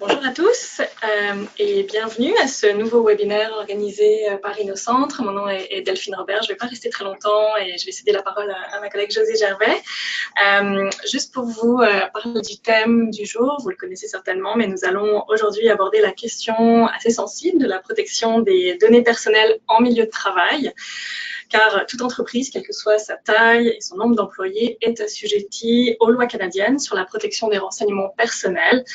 Bonjour à tous et bienvenue à ce nouveau webinaire organisé par InnoCentre. Mon nom est Delphine Robert, je ne vais pas rester très longtemps et je vais céder la parole à ma collègue José Gervais. Juste pour vous parler du thème du jour, vous le connaissez certainement, mais nous allons aujourd'hui aborder la question assez sensible de la protection des données personnelles en milieu de travail. Car toute entreprise, quelle que soit sa taille et son nombre d'employés, est assujettie aux lois canadiennes sur la protection des renseignements personnels.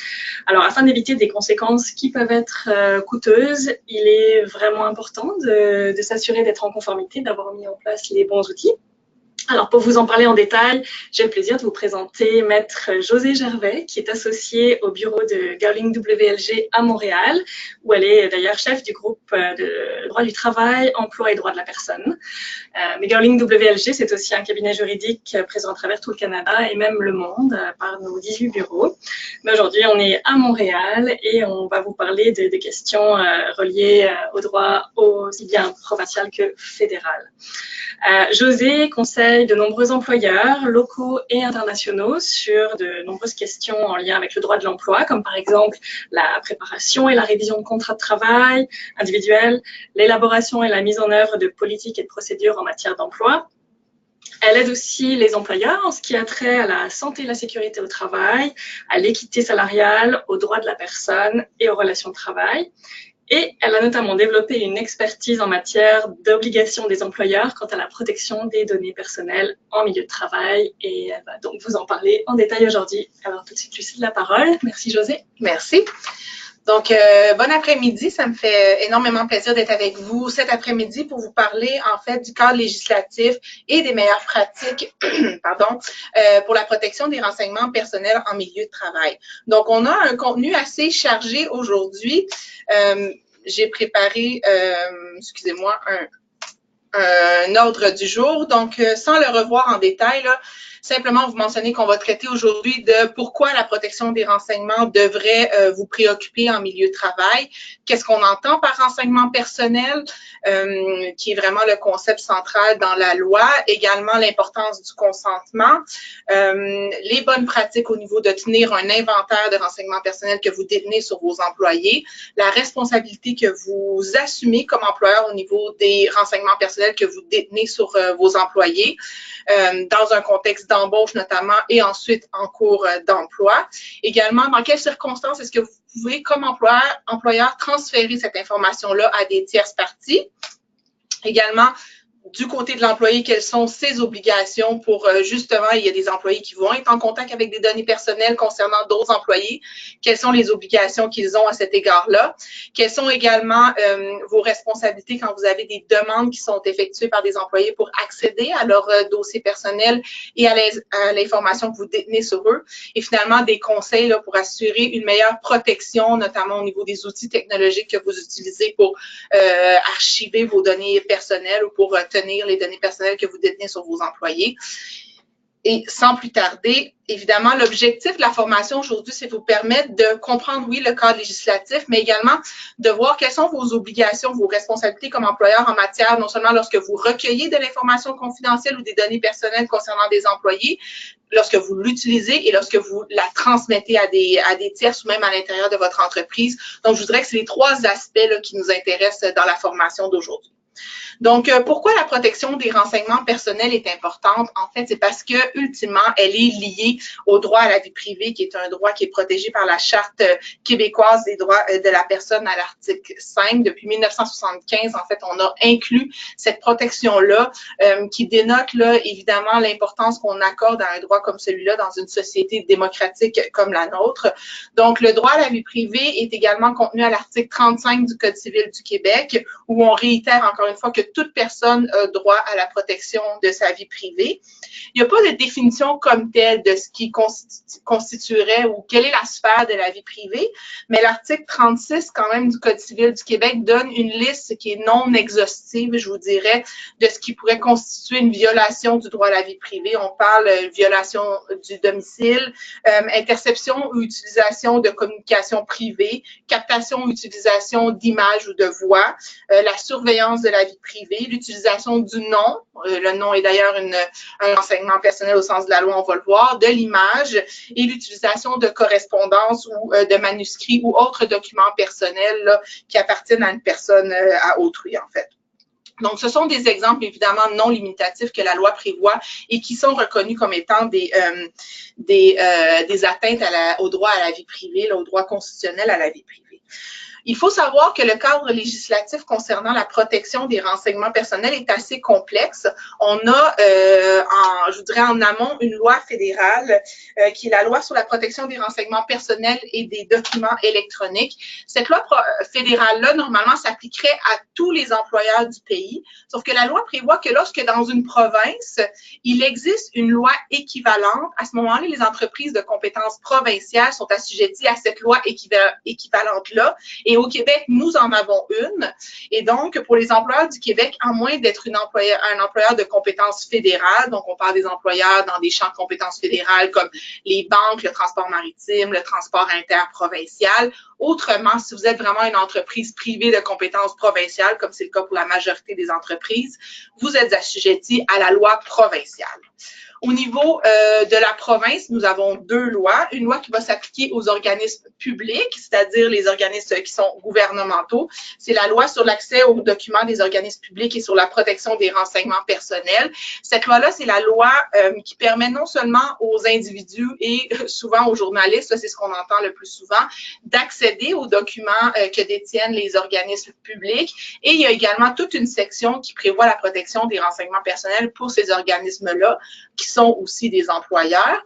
Alors, afin d'éviter des conséquences qui peuvent être coûteuses, il est vraiment important de s'assurer d'être en conformité, d'avoir mis en place les bons outils. Alors, pour vous en parler en détail, j'ai le plaisir de vous présenter Maître José Gervais, qui est associée au bureau de Girling WLG à Montréal, où elle est d'ailleurs chef du groupe de droit du travail, emploi et droit de la personne. Mais Girling WLG, c'est aussi un cabinet juridique présent à travers tout le Canada et même le monde, par nos 18 bureaux. Mais aujourd'hui, on est à Montréal et on va vous parler de questions reliées au droit aussi bien provincial que fédéral. José conseille de nombreux employeurs locaux et internationaux sur de nombreuses questions en lien avec le droit de l'emploi, comme par exemple la préparation et la révision de contrats de travail individuels, l'élaboration et la mise en œuvre de politiques et de procédures en matière d'emploi. Elle aide aussi les employeurs en ce qui a trait à la santé et la sécurité au travail, à l'équité salariale, aux droits de la personne et aux relations de travail. Et elle a notamment développé une expertise en matière d'obligation des employeurs quant à la protection des données personnelles en milieu de travail. Et elle va donc vous en parler en détail aujourd'hui. Alors tout de suite, je cède la parole. Merci José. Merci. Donc, bon après-midi. Ça me fait énormément plaisir d'être avec vous cet après-midi pour vous parler, en fait, du cadre législatif et des meilleures pratiques pour la protection des renseignements personnels en milieu de travail. Donc, on a un contenu assez chargé aujourd'hui. J'ai préparé, excusez-moi, un ordre du jour. Donc, sans le revoir en détail, là, simplement vous mentionner qu'on va traiter aujourd'hui de pourquoi la protection des renseignements devrait vous préoccuper en milieu de travail. Qu'est-ce qu'on entend par renseignement personnel, qui est vraiment le concept central dans la loi. Également, l'importance du consentement. Les bonnes pratiques au niveau de tenir un inventaire de renseignements personnels que vous détenez sur vos employés. La responsabilité que vous assumez comme employeur au niveau des renseignements personnels que vous détenez sur vos employés, dans un contexte d'embauche notamment et ensuite en cours d'emploi. Également, dans quelles circonstances est-ce que vous pouvez, comme employeur, transférer cette information-là à des tierces parties? Également, du côté de l'employé, quelles sont ses obligations pour, justement, il y a des employés qui vont être en contact avec des données personnelles concernant d'autres employés. Quelles sont les obligations qu'ils ont à cet égard-là? Quelles sont également vos responsabilités quand vous avez des demandes qui sont effectuées par des employés pour accéder à leur dossier personnel et à l'information que vous détenez sur eux? Et finalement, des conseils là, pour assurer une meilleure protection, notamment au niveau des outils technologiques que vous utilisez pour archiver vos données personnelles ou pour tenir les données personnelles que vous détenez sur vos employés. Et sans plus tarder, évidemment, l'objectif de la formation aujourd'hui, c'est de vous permettre de comprendre, oui, le cadre législatif, mais également de voir quelles sont vos obligations, vos responsabilités comme employeur en matière, non seulement lorsque vous recueillez de l'information confidentielle ou des données personnelles concernant des employés, lorsque vous l'utilisez et lorsque vous la transmettez à des tierces ou même à l'intérieur de votre entreprise. Donc, je voudrais que c'est les trois aspects là, qui nous intéressent dans la formation d'aujourd'hui. Donc, pourquoi la protection des renseignements personnels est importante? En fait, c'est parce que, ultimement, elle est liée au droit à la vie privée, qui est un droit qui est protégé par la Charte québécoise des droits de la personne à l'article 5. Depuis 1975, en fait, on a inclus cette protection-là qui dénote, là, évidemment, l'importance qu'on accorde à un droit comme celui-là dans une société démocratique comme la nôtre. Donc, le droit à la vie privée est également contenu à l'article 35 du Code civil du Québec, où on réitère encore une fois que toute personne a droit à la protection de sa vie privée. Il n'y a pas de définition comme telle de ce qui constituerait ou quelle est la sphère de la vie privée, mais l'article 36 quand même du Code civil du Québec donne une liste qui est non exhaustive, je vous dirais, de ce qui pourrait constituer une violation du droit à la vie privée. On parle violation du domicile, interception ou utilisation de communication privée, captation ou utilisation d'images ou de voix, la surveillance de la vie privée, l'utilisation du nom, le nom est d'ailleurs un renseignement personnel au sens de la loi, on va le voir, de l'image et l'utilisation de correspondances ou de manuscrits ou autres documents personnels là, qui appartiennent à une personne, à autrui en fait. Donc, ce sont des exemples évidemment non limitatifs que la loi prévoit et qui sont reconnus comme étant des atteintes au droit à la vie privée, là, au droit constitutionnel à la vie privée. Il faut savoir que le cadre législatif concernant la protection des renseignements personnels est assez complexe. On a, je dirais en amont, une loi fédérale qui est la loi sur la protection des renseignements personnels et des documents électroniques. Cette loi fédérale-là, normalement, s'appliquerait à tous les employeurs du pays, sauf que la loi prévoit que lorsque dans une province, il existe une loi équivalente, à ce moment-là, les entreprises de compétences provinciales sont assujetties à cette loi équivalente-là. Et au Québec, nous en avons une. Et donc, pour les employeurs du Québec, à moins d'être un employeur de compétences fédérales, donc on parle des employeurs dans des champs de compétences fédérales comme les banques, le transport maritime, le transport interprovincial. Autrement, si vous êtes vraiment une entreprise privée de compétences provinciales, comme c'est le cas pour la majorité des entreprises, vous êtes assujettis à la loi provinciale. Au niveau de la province, nous avons deux lois. Une loi qui va s'appliquer aux organismes publics, c'est-à-dire les organismes qui sont gouvernementaux. C'est la loi sur l'accès aux documents des organismes publics et sur la protection des renseignements personnels. Cette loi-là, c'est la loi qui permet non seulement aux individus et souvent aux journalistes, c'est ce qu'on entend le plus souvent, d'accéder aux documents que détiennent les organismes publics. Et il y a également toute une section qui prévoit la protection des renseignements personnels pour ces organismes-là, qui sont aussi des employeurs.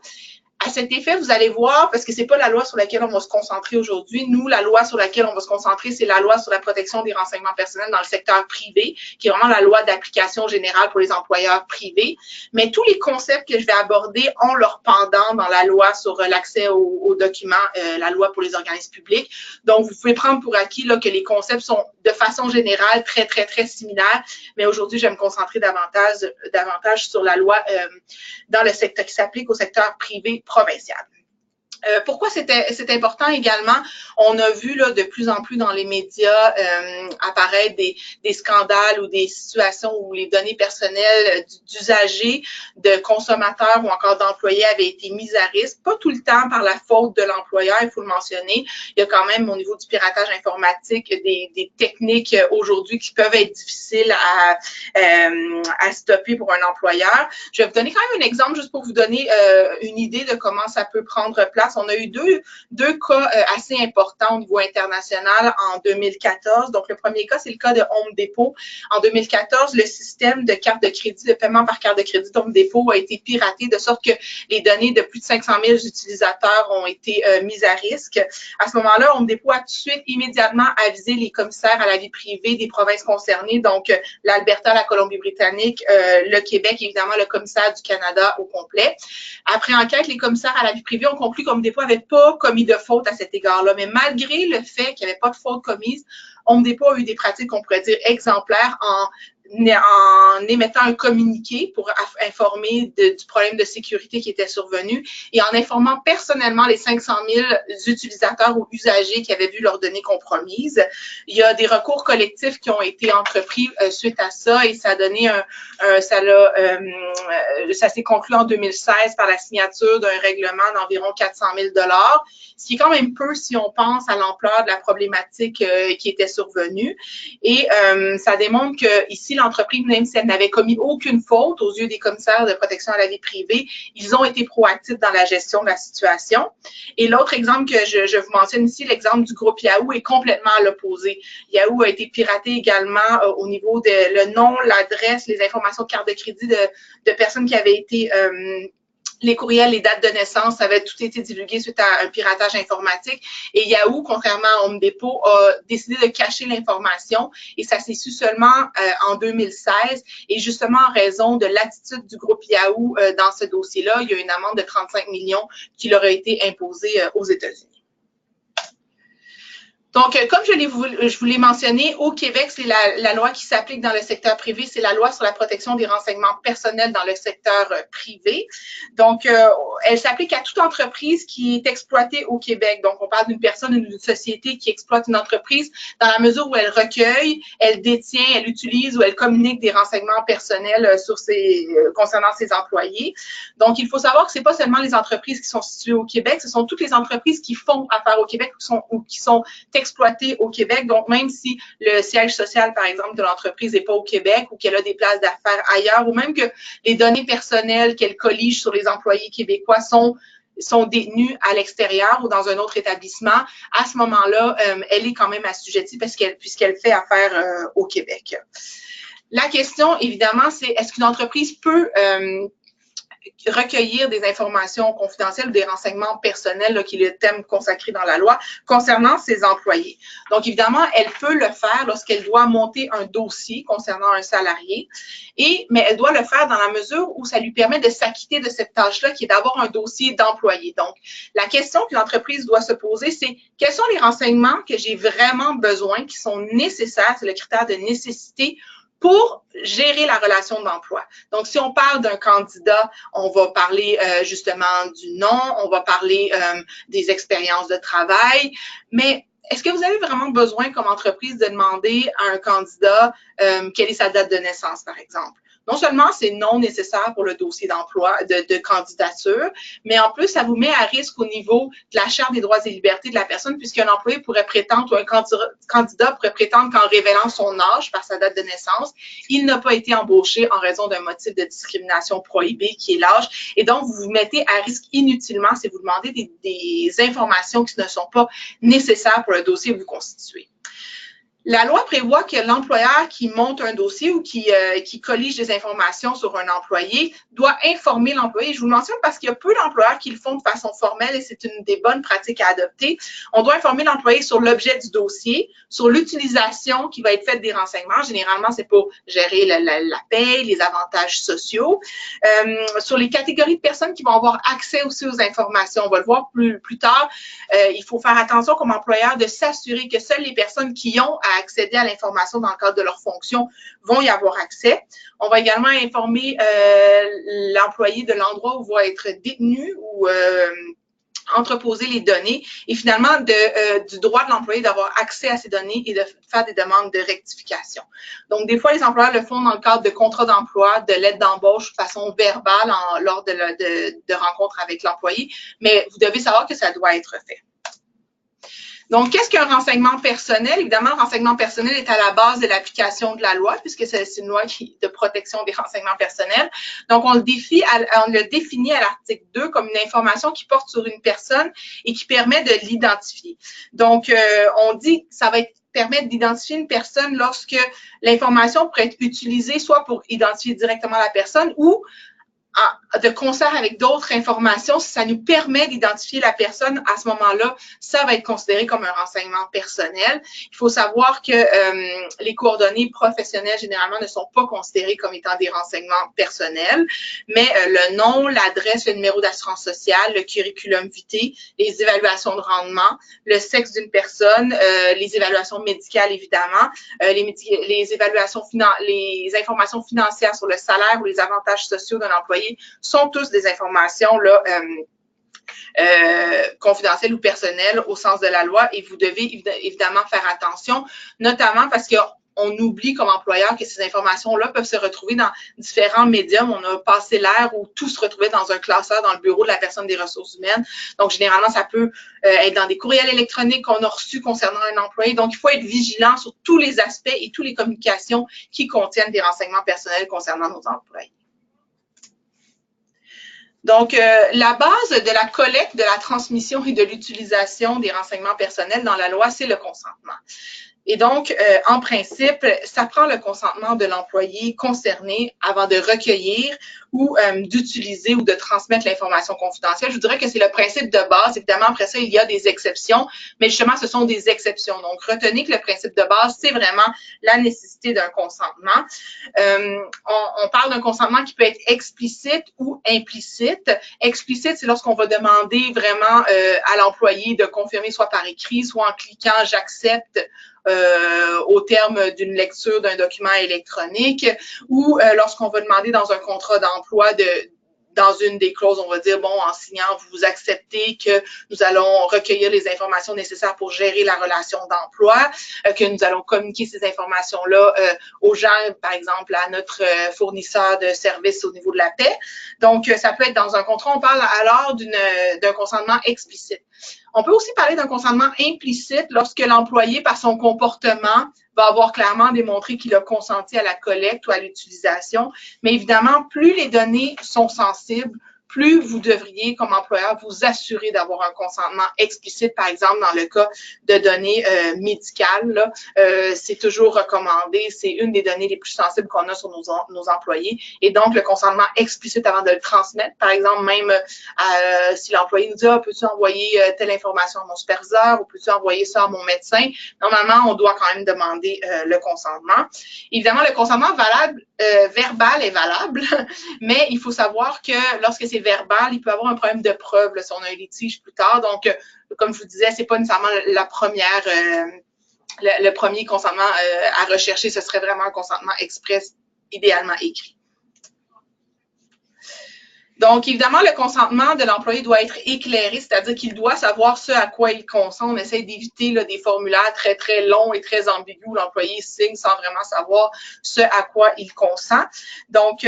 À cet effet, vous allez voir, parce que ce n'est pas la loi sur laquelle on va se concentrer aujourd'hui. Nous, la loi sur laquelle on va se concentrer, c'est la loi sur la protection des renseignements personnels dans le secteur privé, qui est vraiment la loi d'application générale pour les employeurs privés. Mais tous les concepts que je vais aborder ont leur pendant dans la loi sur l'accès aux documents, la loi pour les organismes publics. Donc, vous pouvez prendre pour acquis là, que les concepts sont de façon générale très, très, très similaires. Mais aujourd'hui, je vais me concentrer davantage sur la loi dans le secteur qui s'applique au secteur privé provincial. Pourquoi c'est important également? On a vu là, de plus en plus dans les médias apparaître des scandales ou des situations où les données personnelles d'usagers, de consommateurs ou encore d'employés avaient été mises à risque. Pas tout le temps par la faute de l'employeur, il faut le mentionner. Il y a quand même au niveau du piratage informatique des techniques aujourd'hui qui peuvent être difficiles à stopper pour un employeur. Je vais vous donner quand même un exemple juste pour vous donner une idée de comment ça peut prendre place. On a eu deux cas assez importants au niveau international en 2014. Donc, le premier cas, c'est le cas de Home Depot. En 2014, le système de carte de crédit, de paiement par carte de crédit d'Home Depot a été piraté de sorte que les données de plus de 500 000 utilisateurs ont été mises à risque. À ce moment-là, Home Depot a tout de suite immédiatement avisé les commissaires à la vie privée des provinces concernées, donc l'Alberta, la Colombie-Britannique, le Québec, évidemment, le commissaire du Canada au complet. Après enquête, les commissaires à la vie privée ont conclu Home Depot n'avait pas commis de faute à cet égard-là. Mais malgré le fait qu'il n'y avait pas de faute commise, Home Depot a eu des pratiques, on pourrait dire, exemplaires en émettant un communiqué pour informer du problème de sécurité qui était survenu et en informant personnellement les 500 000 utilisateurs ou usagers qui avaient vu leurs données compromises. Il y a des recours collectifs qui ont été entrepris suite à ça et ça a donné ça s'est conclu en 2016 par la signature d'un règlement d'environ 400 000 $, ce qui est quand même peu si on pense à l'ampleur de la problématique qui était survenue. Et ça démontre que ici, l'entreprise, même si elle n'avait commis aucune faute aux yeux des commissaires de protection à la vie privée, ils ont été proactifs dans la gestion de la situation. Et l'autre exemple que je vous mentionne ici, l'exemple du groupe Yahoo est complètement à l'opposé. Yahoo a été piraté également au niveau de le nom, l'adresse, les informations de carte de crédit de personnes qui avaient été les courriels, les dates de naissance, ça avait tout été divulgué suite à un piratage informatique. Et Yahoo, contrairement à Home Depot, a décidé de cacher l'information et ça s'est su seulement en 2016. Et justement, en raison de l'attitude du groupe Yahoo dans ce dossier-là, il y a une amende de 35 millions qui leur a été imposée aux États-Unis. Donc, comme je vous l'ai mentionné, au Québec, c'est la loi qui s'applique dans le secteur privé, c'est la loi sur la protection des renseignements personnels dans le secteur privé. Donc, elle s'applique à toute entreprise qui est exploitée au Québec. Donc, on parle d'une personne, d'une société qui exploite une entreprise dans la mesure où elle recueille, elle détient, elle utilise ou elle communique des renseignements personnels concernant ses employés. Donc, il faut savoir que ce n'est pas seulement les entreprises qui sont situées au Québec, ce sont toutes les entreprises qui font affaire au Québec ou qui sont exploitées au Québec. Donc, même si le siège social, par exemple, de l'entreprise n'est pas au Québec ou qu'elle a des places d'affaires ailleurs, ou même que les données personnelles qu'elle collige sur les employés québécois sont détenues à l'extérieur ou dans un autre établissement, à ce moment-là, elle est quand même assujettie puisqu'elle fait affaire au Québec. La question, évidemment, c'est est-ce qu'une entreprise peut recueillir des informations confidentielles ou des renseignements personnels, là, qui est le thème consacré dans la loi, concernant ses employés. Donc, évidemment, elle peut le faire lorsqu'elle doit monter un dossier concernant un salarié, mais elle doit le faire dans la mesure où ça lui permet de s'acquitter de cette tâche-là, qui est d'avoir un dossier d'employé. Donc, la question que l'entreprise doit se poser, c'est quels sont les renseignements que j'ai vraiment besoin, qui sont nécessaires, c'est le critère de nécessité, pour gérer la relation d'emploi. Donc, si on parle d'un candidat, on va parler justement du nom, on va parler des expériences de travail, mais est-ce que vous avez vraiment besoin comme entreprise de demander à un candidat quelle est sa date de naissance, par exemple? Non seulement c'est non nécessaire pour le dossier d'emploi, de candidature, mais en plus, ça vous met à risque au niveau de la Charte des droits et libertés de la personne, puisqu'un employé pourrait prétendre, ou un candidat pourrait prétendre qu'en révélant son âge par sa date de naissance, il n'a pas été embauché en raison d'un motif de discrimination prohibé qui est l'âge. Et donc, vous vous mettez à risque inutilement si vous demandez des informations qui ne sont pas nécessaires pour le dossier que vous constituez. La loi prévoit que l'employeur qui monte un dossier ou qui collige des informations sur un employé doit informer l'employé. Je vous le mentionne parce qu'il y a peu d'employeurs qui le font de façon formelle et c'est une des bonnes pratiques à adopter. On doit informer l'employé sur l'objet du dossier, sur l'utilisation qui va être faite des renseignements. Généralement, c'est pour gérer la paie, les avantages sociaux, sur les catégories de personnes qui vont avoir accès aussi aux informations. On va le voir plus tard. Il faut faire attention comme employeur de s'assurer que seules les personnes qui ont à accéder à l'information dans le cadre de leur fonction vont y avoir accès. On va également informer l'employé de l'endroit où va être détenu ou entreposer les données et finalement du droit de l'employé d'avoir accès à ces données et de faire des demandes de rectification. Donc, des fois, les employeurs le font dans le cadre de contrats d'emploi, de lettres d'embauche de façon verbale lors de rencontres avec l'employé, mais vous devez savoir que ça doit être fait. Donc, qu'est-ce qu'un renseignement personnel? Évidemment, le renseignement personnel est à la base de l'application de la loi, puisque c'est une loi de protection des renseignements personnels. Donc, on le définit à l'article 2 comme une information qui porte sur une personne et qui permet de l'identifier. Donc, on dit que ça va permettre d'identifier une personne lorsque l'information pourrait être utilisée soit pour identifier directement la personne ou de concert avec d'autres informations, si ça nous permet d'identifier la personne, à ce moment-là, ça va être considéré comme un renseignement personnel. Il faut savoir que les coordonnées professionnelles, généralement, ne sont pas considérées comme étant des renseignements personnels, mais le nom, l'adresse, le numéro d'assurance sociale, le curriculum vitae, les évaluations de rendement, le sexe d'une personne, les évaluations médicales, évidemment, les informations financières sur le salaire ou les avantages sociaux d'un employé sont tous des informations là, confidentielles ou personnelles au sens de la loi et vous devez évidemment faire attention, notamment parce qu'on oublie comme employeur que ces informations-là peuvent se retrouver dans différents médiums. On a passé l'ère où tout se retrouvait dans un classeur dans le bureau de la personne des ressources humaines. Donc, généralement, ça peut être dans des courriels électroniques qu'on a reçus concernant un employé. Donc, il faut être vigilant sur tous les aspects et toutes les communications qui contiennent des renseignements personnels concernant nos employés. Donc, la base de la collecte, de la transmission et de l'utilisation des renseignements personnels dans la loi, c'est le consentement. Et donc, en principe, ça prend le consentement de l'employé concerné avant de recueillir ou d'utiliser ou de transmettre l'information confidentielle. Je vous dirais que c'est le principe de base. Évidemment, après ça, il y a des exceptions, mais justement, ce sont des exceptions. Donc, retenez que le principe de base, c'est vraiment la nécessité d'un consentement. On parle d'un consentement qui peut être explicite ou implicite. Explicite, c'est lorsqu'on va demander vraiment à l'employé de confirmer soit par écrit, soit en cliquant « j'accepte » au terme d'une lecture d'un document électronique, ou lorsqu'on va demander dans un contrat d'emploi dans une des clauses, on va dire, bon, en signant, vous acceptez que nous allons recueillir les informations nécessaires pour gérer la relation d'emploi, que nous allons communiquer ces informations-là aux gens, par exemple, à notre fournisseur de services au niveau de la paie. Donc, ça peut être dans un contrat, on parle alors d'un consentement explicite. On peut aussi parler d'un consentement implicite lorsque l'employé, par son comportement, va avoir clairement démontré qu'il a consenti à la collecte ou à l'utilisation. Mais évidemment, plus les données sont sensibles, plus vous devriez, comme employeur, vous assurer d'avoir un consentement explicite, par exemple, dans le cas de données médicales. C'est toujours recommandé. C'est une des données les plus sensibles qu'on a sur nos employés. Et donc, le consentement explicite avant de le transmettre, par exemple, même si l'employé nous dit « Ah, peux-tu envoyer telle information à mon superviseur ou peux-tu envoyer ça à mon médecin? » Normalement, on doit quand même demander le consentement. Évidemment, le consentement valable, verbal est valable, mais il faut savoir que lorsque c'est verbal, il peut y avoir un problème de preuve là, si on a un litige plus tard. Donc, comme je vous disais, c'est pas nécessairement la première, le premier consentement à rechercher. Ce serait vraiment un consentement express, idéalement écrit. Donc, évidemment, le consentement de l'employé doit être éclairé, c'est-à-dire qu'il doit savoir ce à quoi il consent. On essaie d'éviter des formulaires très, très longs et très ambigus où l'employé signe sans vraiment savoir ce à quoi il consent. Donc,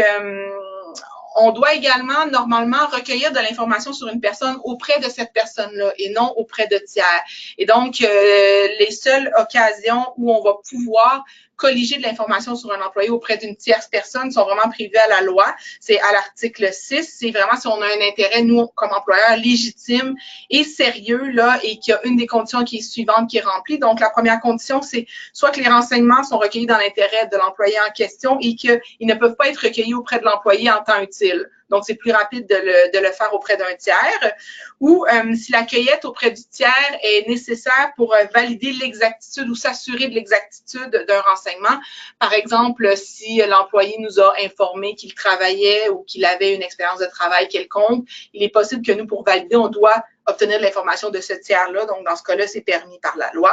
on doit également, normalement, recueillir de l'information sur une personne auprès de cette personne-là et non auprès de tiers. Et donc, les seules occasions où on va pouvoir colliger de l'information sur un employé auprès d'une tierce personne sont vraiment prévues à la loi. C'est à l'article 6. C'est vraiment si on a un intérêt, nous, comme employeur, légitime et sérieux, là, et qu'il y a une des conditions qui est suivante qui est remplie. Donc, la première condition, c'est soit que les renseignements sont recueillis dans l'intérêt de l'employé en question et qu'ils ne peuvent pas être recueillis auprès de l'employé en temps utile. Donc, c'est plus rapide de le faire auprès d'un tiers. Ou si la cueillette auprès du tiers est nécessaire pour valider l'exactitude ou s'assurer de l'exactitude d'un renseignement. Par exemple, si l'employé nous a informé qu'il travaillait ou qu'il avait une expérience de travail quelconque, il est possible que nous, pour valider, on doit obtenir de l'information de ce tiers-là. Donc, dans ce cas-là, c'est permis par la loi.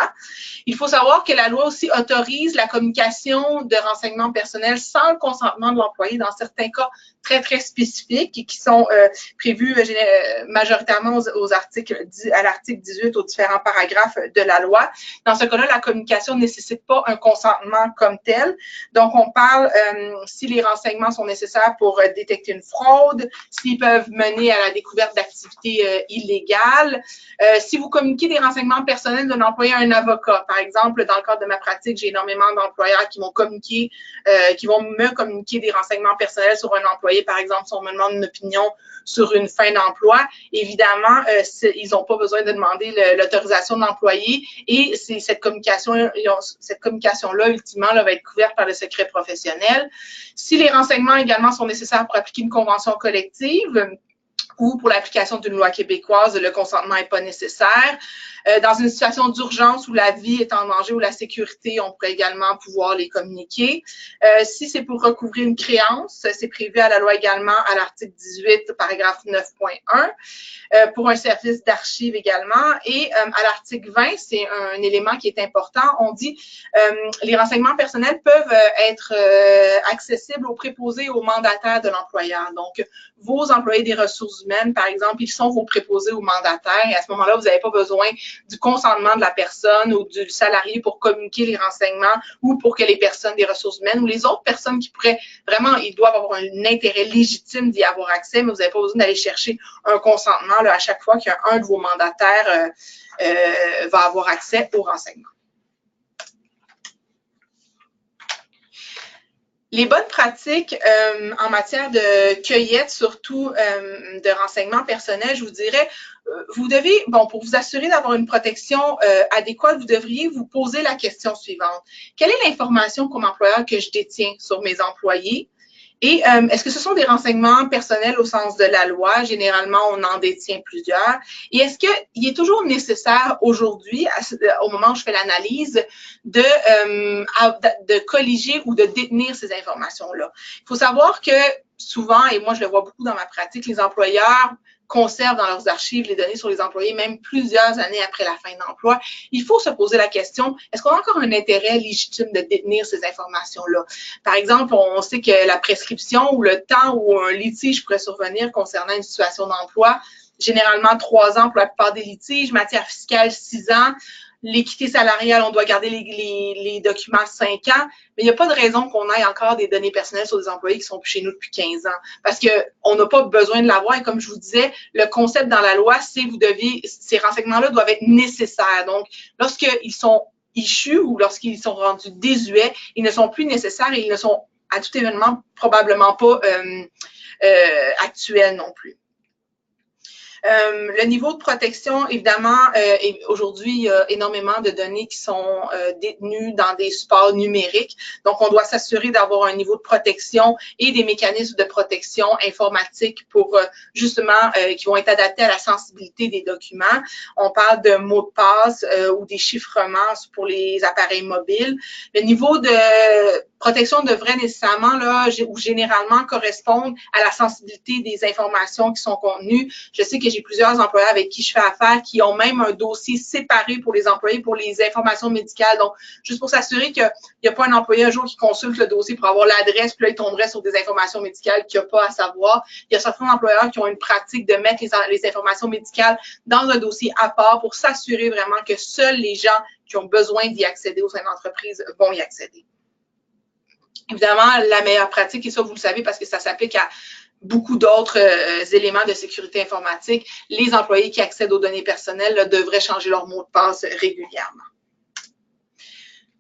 Il faut savoir que la loi aussi autorise la communication de renseignements personnels sans le consentement de l'employé dans certains cas très, très spécifiques et qui sont prévus majoritairement à l'article 18, aux différents paragraphes de la loi. Dans ce cas-là, la communication ne nécessite pas un consentement comme tel. Donc, on parle si les renseignements sont nécessaires pour détecter une fraude, s'ils peuvent mener à la découverte d'activités illégales. Si vous communiquez des renseignements personnels d'un employé à un avocat, par exemple, dans le cadre de ma pratique, j'ai énormément d'employeurs qui vont me communiquer des renseignements personnels sur un employé, par exemple, si on me demande une opinion sur une fin d'emploi. Évidemment, ils n'ont pas besoin de demander l'autorisation de l'employé et cette communication-là, ultimement, là, va être couverte par le secret professionnel. Si les renseignements également sont nécessaires pour appliquer une convention collective, ou pour l'application d'une loi québécoise, le consentement n'est pas nécessaire. Dans une situation d'urgence où la vie est en danger ou la sécurité, on pourrait également pouvoir les communiquer. Si c'est pour recouvrir une créance, c'est prévu à la loi également à l'article 18, paragraphe 9.1. Pour un service d'archives également. Et à l'article 20, c'est un élément qui est important. On dit les renseignements personnels peuvent être accessibles aux préposés et aux mandataires de l'employeur. Donc, vos employés des ressources humaines, par exemple, ils sont vos préposés ou mandataires et à ce moment-là, vous n'avez pas besoin du consentement de la personne ou du salarié pour communiquer les renseignements ou pour que les personnes des ressources humaines ou les autres personnes qui pourraient vraiment, ils doivent avoir un intérêt légitime d'y avoir accès, mais vous n'avez pas besoin d'aller chercher un consentement là, à chaque fois qu'un de vos mandataires va avoir accès aux renseignements. Les bonnes pratiques en matière de cueillette, surtout de renseignements personnels, je vous dirais, vous devez, pour vous assurer d'avoir une protection adéquate, vous devriez vous poser la question suivante. Quelle est l'information comme employeur que je détiens sur mes employés? Et est-ce que ce sont des renseignements personnels au sens de la loi? Généralement, on en détient plusieurs. Et est-ce qu'il est toujours nécessaire aujourd'hui, au moment où je fais l'analyse, de colliger ou de détenir ces informations-là? Il faut savoir que souvent, et moi je le vois beaucoup dans ma pratique, les employeurs conservent dans leurs archives les données sur les employés, même plusieurs années après la fin d'emploi. Il faut se poser la question, est-ce qu'on a encore un intérêt légitime de détenir ces informations-là? Par exemple, on sait que la prescription ou le temps où un litige pourrait survenir concernant une situation d'emploi, généralement 3 ans pour la plupart des litiges, matière fiscale 6 ans, l'équité salariale, on doit garder les documents 5 ans, mais il n'y a pas de raison qu'on ait encore des données personnelles sur des employés qui sont plus chez nous depuis 15 ans. Parce qu'on n'a pas besoin de l'avoir. Et comme je vous disais, le concept dans la loi, c'est ces renseignements-là doivent être nécessaires. Donc, lorsqu'ils sont issus ou lorsqu'ils sont rendus désuets, ils ne sont plus nécessaires et ils ne sont à tout événement probablement pas actuels non plus. Le niveau de protection, évidemment, aujourd'hui, il y a énormément de données qui sont détenues dans des supports numériques. Donc, on doit s'assurer d'avoir un niveau de protection et des mécanismes de protection informatique pour justement qui vont être adaptés à la sensibilité des documents. On parle de mots de passe ou des chiffrements pour les appareils mobiles. Le niveau de protection devrait nécessairement, là, ou généralement, correspondre à la sensibilité des informations qui sont contenues. Je sais que j'ai plusieurs employeurs avec qui je fais affaire qui ont même un dossier séparé pour les employés, pour les informations médicales. Donc, juste pour s'assurer qu'il n'y a pas un employé un jour qui consulte le dossier pour avoir l'adresse, puis là, il tomberait sur des informations médicales qu'il n'y a pas à savoir. Il y a certains employeurs qui ont une pratique de mettre les informations médicales dans un dossier à part pour s'assurer vraiment que seuls les gens qui ont besoin d'y accéder au sein de l'entreprise vont y accéder. Évidemment, la meilleure pratique, et ça, vous le savez parce que ça s'applique à beaucoup d'autres éléments de sécurité informatique, les employés qui accèdent aux données personnelles là, devraient changer leur mot de passe régulièrement.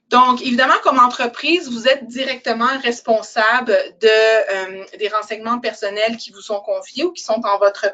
Donc, évidemment, comme entreprise, vous êtes directement responsable des renseignements personnels qui vous sont confiés ou qui sont en votre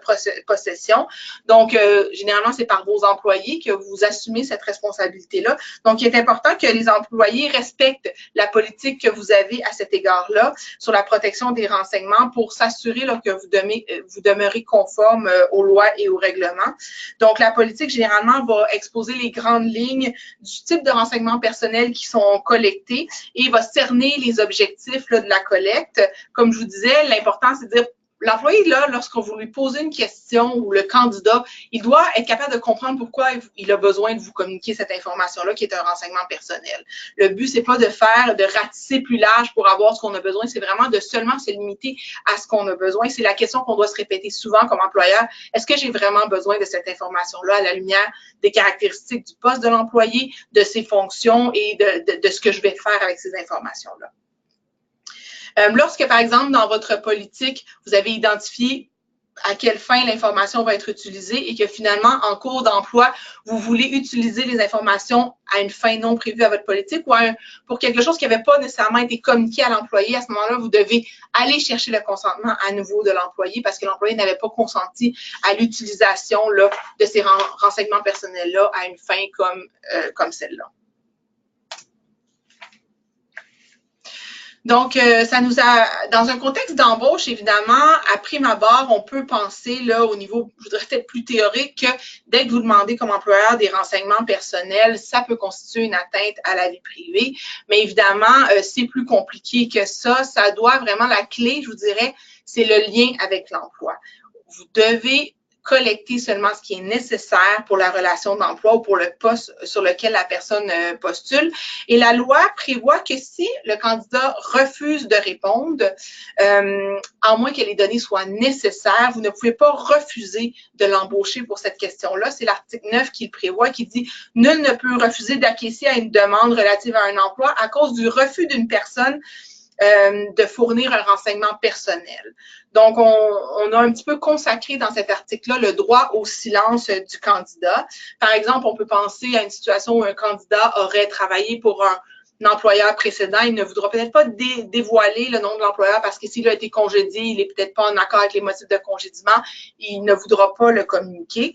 possession. Donc, généralement, c'est par vos employés que vous assumez cette responsabilité-là. Donc, il est important que les employés respectent la politique que vous avez à cet égard-là sur la protection des renseignements pour s'assurer que vous demeurez conforme aux lois et aux règlements. Donc, la politique, généralement, va exposer les grandes lignes du type de renseignements personnels qui sont collectés et va cerner les objectifs là, de la collecte. Comme je vous disais, l'important, c'est de dire l'employé, là, lorsqu'on vous lui pose une question ou le candidat, il doit être capable de comprendre pourquoi il a besoin de vous communiquer cette information-là qui est un renseignement personnel. Le but, c'est pas de ratisser plus large pour avoir ce qu'on a besoin, c'est vraiment de seulement se limiter à ce qu'on a besoin. C'est la question qu'on doit se répéter souvent comme employeur. Est-ce que j'ai vraiment besoin de cette information-là à la lumière des caractéristiques du poste de l'employé, de ses fonctions et de ce que je vais faire avec ces informations-là? Lorsque, par exemple, dans votre politique, vous avez identifié à quelle fin l'information va être utilisée et que finalement, en cours d'emploi, vous voulez utiliser les informations à une fin non prévue à votre politique ou pour quelque chose qui n'avait pas nécessairement été communiqué à l'employé, à ce moment-là, vous devez aller chercher le consentement à nouveau de l'employé parce que l'employé n'avait pas consenti à l'utilisation de ces renseignements personnels-là à une fin comme celle-là. Donc, ça nous a, dans un contexte d'embauche, évidemment, à prime abord, on peut penser là au niveau, je voudrais peut-être plus théorique, que dès que vous demandez comme employeur des renseignements personnels, ça peut constituer une atteinte à la vie privée. Mais évidemment, c'est plus compliqué que ça. Ça doit vraiment, la clé, je vous dirais, c'est le lien avec l'emploi. Vous devez collecter seulement ce qui est nécessaire pour la relation d'emploi ou pour le poste sur lequel la personne postule. Et la loi prévoit que si le candidat refuse de répondre, à moins que les données soient nécessaires, vous ne pouvez pas refuser de l'embaucher pour cette question-là. C'est l'article 9 qui le prévoit, qui dit « Nul ne peut refuser d'acquiescer à une demande relative à un emploi à cause du refus d'une personne de fournir un renseignement personnel. » Donc, on a un petit peu consacré dans cet article-là le droit au silence du candidat. Par exemple, on peut penser à une situation où un candidat aurait travaillé pour un employeur précédent. Il ne voudra peut-être pas dévoiler le nom de l'employeur parce que s'il a été congédié, il n'est peut-être pas en accord avec les motifs de congédiement. Il ne voudra pas le communiquer.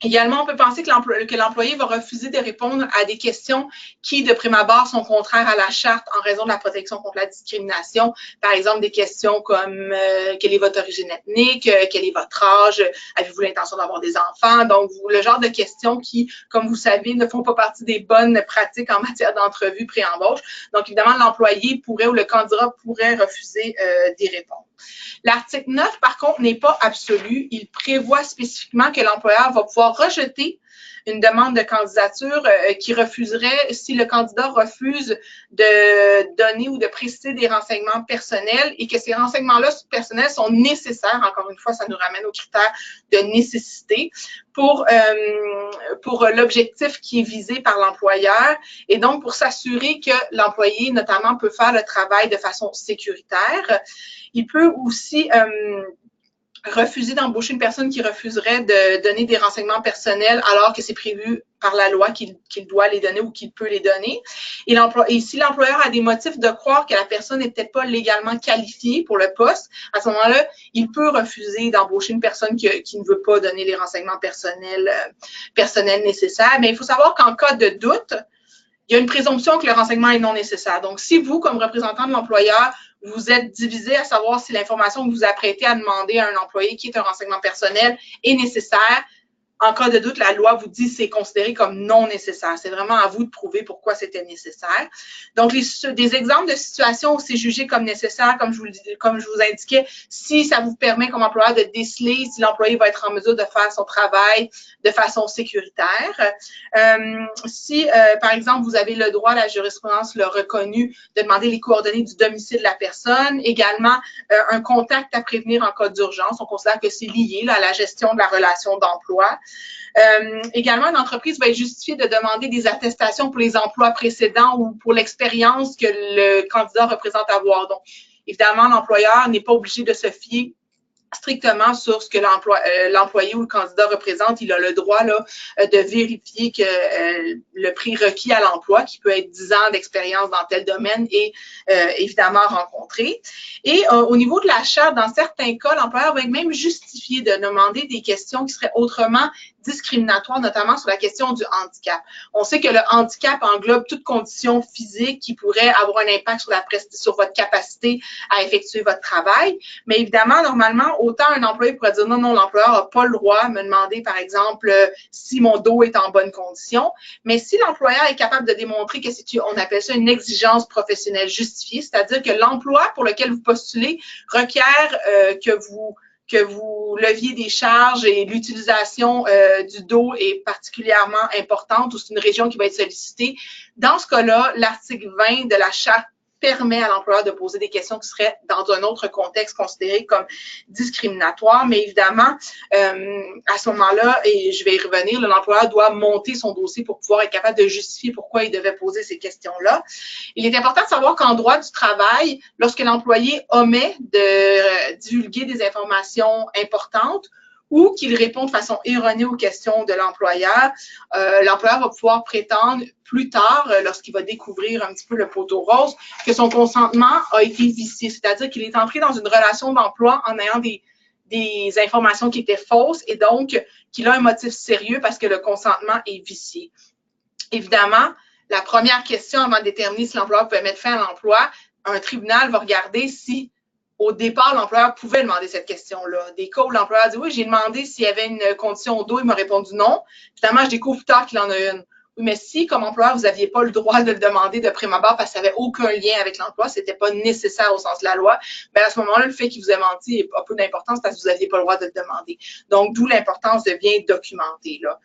Également, on peut penser que l'employé va refuser de répondre à des questions qui, de prime abord, sont contraires à la charte en raison de la protection contre la discrimination. Par exemple, des questions comme quelle est votre origine ethnique, quel est votre âge, avez-vous l'intention d'avoir des enfants? Donc, le genre de questions qui, comme vous savez, ne font pas partie des bonnes pratiques en matière d'entrevue pré-embauche. Donc, évidemment, l'employé pourrait ou le candidat pourrait refuser d'y répondre. L'article 9, par contre, n'est pas absolu. Il prévoit spécifiquement que l'employeur va pouvoir rejeter une demande de candidature qui refuserait, si le candidat refuse de donner ou de préciser des renseignements personnels et que ces renseignements-là personnels sont nécessaires, encore une fois, ça nous ramène aux critères de nécessité, pour l'objectif qui est visé par l'employeur et donc pour s'assurer que l'employé, notamment, peut faire le travail de façon sécuritaire. Il peut aussi refuser d'embaucher une personne qui refuserait de donner des renseignements personnels alors que c'est prévu par la loi qu'il doit les donner ou qu'il peut les donner. Et si l'employeur a des motifs de croire que la personne n'est peut-être pas légalement qualifiée pour le poste, à ce moment-là, il peut refuser d'embaucher une personne qui ne veut pas donner les renseignements personnels nécessaires. Mais il faut savoir qu'en cas de doute, il y a une présomption que le renseignement est non nécessaire. Donc, si vous, comme représentant de l'employeur, vous êtes divisé à savoir si l'information que vous apprêtez à demander à un employé qui est un renseignement personnel est nécessaire, en cas de doute, la loi vous dit que c'est considéré comme non nécessaire. C'est vraiment à vous de prouver pourquoi c'était nécessaire. Donc, des exemples de situations où c'est jugé comme nécessaire, comme je vous indiquais, si ça vous permet comme employeur de déceler si l'employé va être en mesure de faire son travail de façon sécuritaire. Si, par exemple, vous avez le droit, la jurisprudence l'a reconnu, de demander les coordonnées du domicile de la personne. Également, un contact à prévenir en cas d'urgence. On considère que c'est lié là, à la gestion de la relation d'emploi. Également, une entreprise va être justifiée de demander des attestations pour les emplois précédents ou pour l'expérience que le candidat représente avoir. Donc, évidemment, l'employeur n'est pas obligé de se fier strictement sur ce que l'employé ou le candidat représente. Il a le droit là, de vérifier que le prérequis à l'emploi, qui peut être 10 ans d'expérience dans tel domaine, est évidemment rencontré. Et au niveau de la charte, dans certains cas, l'employeur va même justifier de demander des questions qui seraient autrement discriminatoires, notamment sur la question du handicap. On sait que le handicap englobe toute condition physique qui pourrait avoir un impact sur votre capacité à effectuer votre travail. Mais évidemment, normalement, autant un employé pourrait dire non, l'employeur n'a pas le droit de me demander, par exemple, si mon dos est en bonne condition. Mais si l'employeur est capable de démontrer que on appelle ça une exigence professionnelle justifiée, c'est-à-dire que l'emploi pour lequel vous postulez requiert que vous leviez des charges et l'utilisation du dos est particulièrement importante ou c'est une région qui va être sollicitée. Dans ce cas-là, l'article 20 de la Charte permet à l'employeur de poser des questions qui seraient dans un autre contexte considérées comme discriminatoires. Mais évidemment, à ce moment-là, et je vais y revenir, l'employeur doit monter son dossier pour pouvoir être capable de justifier pourquoi il devait poser ces questions-là. Il est important de savoir qu'en droit du travail, lorsque l'employé omet de divulguer des informations importantes, ou qu'il répond de façon erronée aux questions de l'employeur, l'employeur va pouvoir prétendre plus tard, lorsqu'il va découvrir un petit peu le poteau rose, que son consentement a été vicié, c'est-à-dire qu'il est entré dans une relation d'emploi en ayant des informations qui étaient fausses et donc qu'il a un motif sérieux parce que le consentement est vicié. Évidemment, la première question avant de déterminer si l'employeur peut mettre fin à l'emploi, un tribunal va regarder si au départ, l'employeur pouvait demander cette question-là. Des cas où l'employeur dit « Oui, j'ai demandé s'il y avait une condition au dos, il m'a répondu non. Finalement, je découvre plus tard qu'il en a une. » Oui, mais si, comme employeur, vous n'aviez pas le droit de le demander de prime abord parce que ça n'avait aucun lien avec l'emploi, ce n'était pas nécessaire au sens de la loi, bien à ce moment-là, le fait qu'il vous ait menti a peu d'importance parce que vous n'aviez pas le droit de le demander. Donc, d'où l'importance de bien documenter là,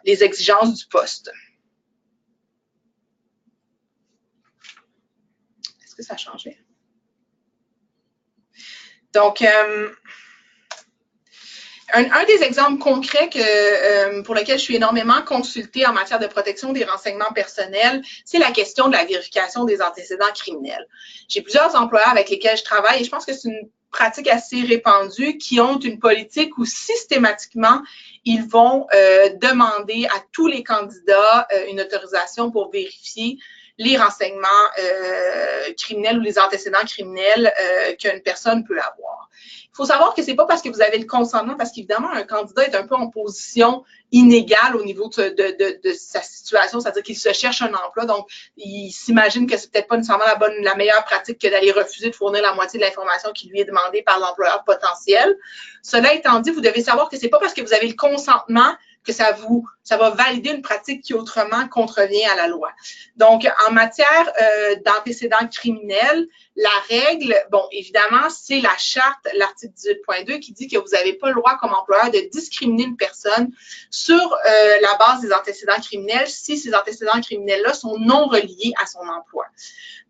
les exigences du poste. Est-ce que ça a changé? Donc, un des exemples concrets pour lesquels je suis énormément consultée en matière de protection des renseignements personnels, c'est la question de la vérification des antécédents criminels. J'ai plusieurs employeurs avec lesquels je travaille et je pense que c'est une pratique assez répandue qui ont une politique où systématiquement, ils vont demander à tous les candidats une autorisation pour vérifier les renseignements criminels ou les antécédents criminels qu'une personne peut avoir. Il faut savoir que c'est pas parce que vous avez le consentement, parce qu'évidemment, un candidat est un peu en position inégale au niveau de sa situation, c'est-à-dire qu'il se cherche un emploi, donc il s'imagine que c'est peut-être pas nécessairement la meilleure pratique que d'aller refuser de fournir la moitié de l'information qui lui est demandée par l'employeur potentiel. Cela étant dit, vous devez savoir que c'est pas parce que vous avez le consentement que ça va valider une pratique qui autrement contrevient à la loi. Donc, en matière d'antécédents criminels, la règle, bon, évidemment, c'est la charte, l'article 18.2 qui dit que vous n'avez pas le droit comme employeur de discriminer une personne sur la base des antécédents criminels si ces antécédents criminels-là sont non reliés à son emploi.